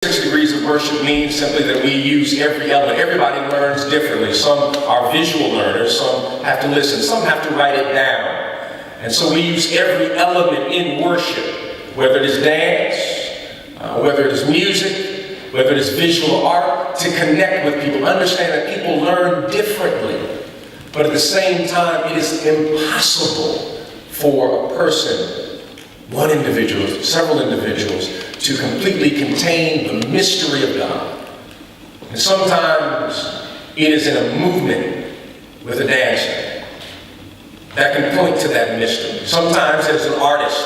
6 degrees of worship means simply that we use every element. Everybody learns differently. Some are visual learners, some have to listen, some have to write it down. And so we use every element in worship, whether it is dance, whether it is music, whether it is visual art, to connect with people. Understand that people learn differently. But at the same time, it is impossible for a person, one individual, several individuals, to completely contain the mystery of God. And sometimes it is in a movement with a dancer that can point to that mystery. Sometimes it is an artist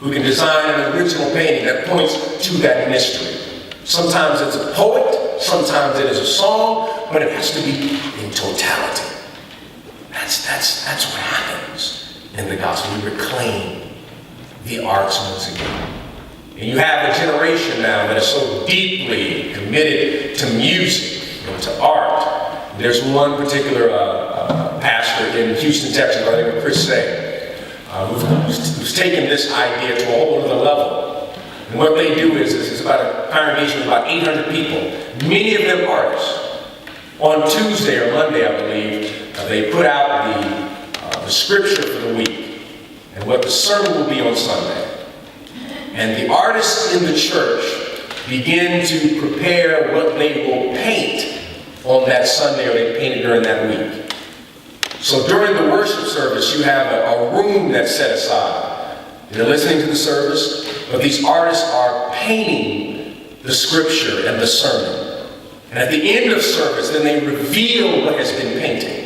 who can design an original painting that points to that mystery. Sometimes it's a poet, sometimes it is a song, but it has to be in totality. That's what happens in the gospel. We reclaim the arts once again. And you have a generation now that is so deeply committed to music and to art. There's one particular pastor in Houston, Texas, by the name of Chris Say, who's taken this idea to a whole other level. And what they do is it's about a congregation of about 800 people, many of them artists. On Tuesday or Monday, I believe, they put out the scripture for the week and what the sermon will be on Sunday. And the artists in the church begin to prepare what they will paint on that Sunday, or they painted during that week. So during the worship service, you have a room that's set aside. They're listening to the service, but these artists are painting the scripture and the sermon. And at the end of service, then they reveal what has been painted.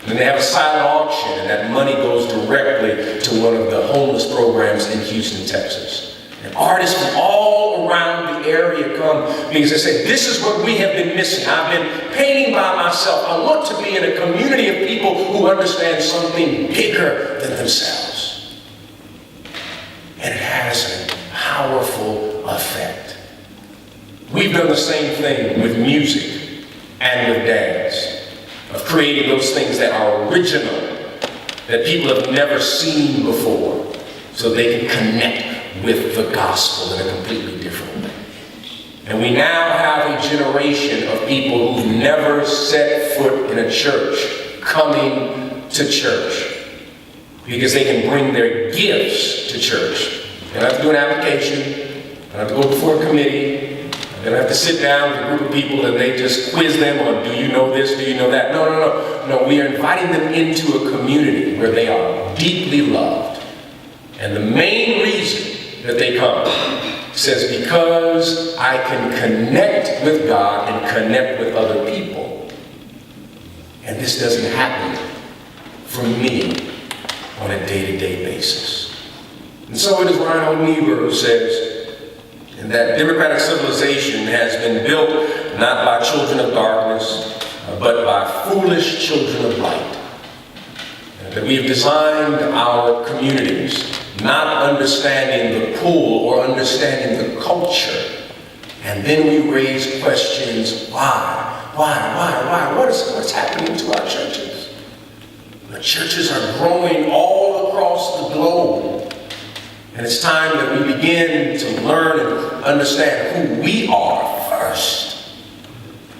And they have a silent auction, and that money goes directly to one of the homeless programs in Houston, Texas. And artists from all around the area come because they say, this is what we have been missing. I've been painting by myself. I want to be in a community of people who understand something bigger than themselves. And it has a powerful effect. We've done the same thing with music and with dance, of creating those things that are original, that people have never seen before, so they can connect with the gospel in a completely different way. And we now have a generation of people who've never set foot in a church coming to church because they can bring their gifts to church. They don't have to do an application, they don't have to go before a committee, they don't have to sit down with a group of people and they just quiz them on, do you know this, do you know that? No, we are inviting them into a community where they are deeply loved. And the main reason that they come says, because I can connect with God and connect with other people. And this doesn't happen for me on a day-to-day basis. And so it is Reinhold Niebuhr who says, and that democratic civilization has been built not by children of darkness, but by foolish children of light. And that we have designed our communities not understanding the pull or understanding the culture. And then we raise questions, why? What's happening to our churches? The churches are growing all across the globe. And it's time that we begin to learn and understand who we are first.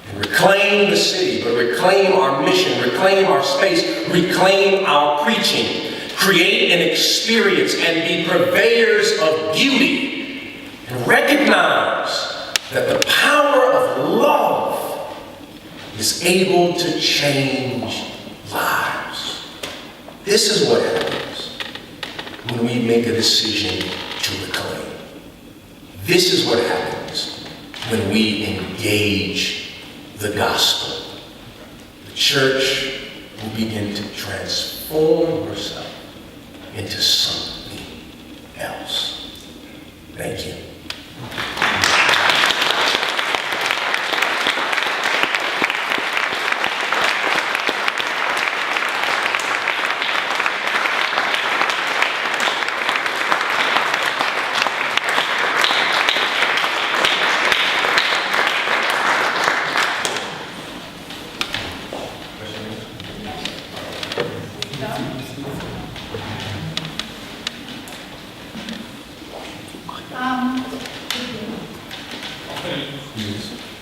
And reclaim the city, but reclaim our mission, reclaim our space, reclaim our preaching. Create an experience and be purveyors of beauty. And recognize that the power of love is able to change lives. This is what happens when we make a decision to reclaim. This is what happens when we engage the gospel. The church will begin to transform herself into something else. Thank you. Yes.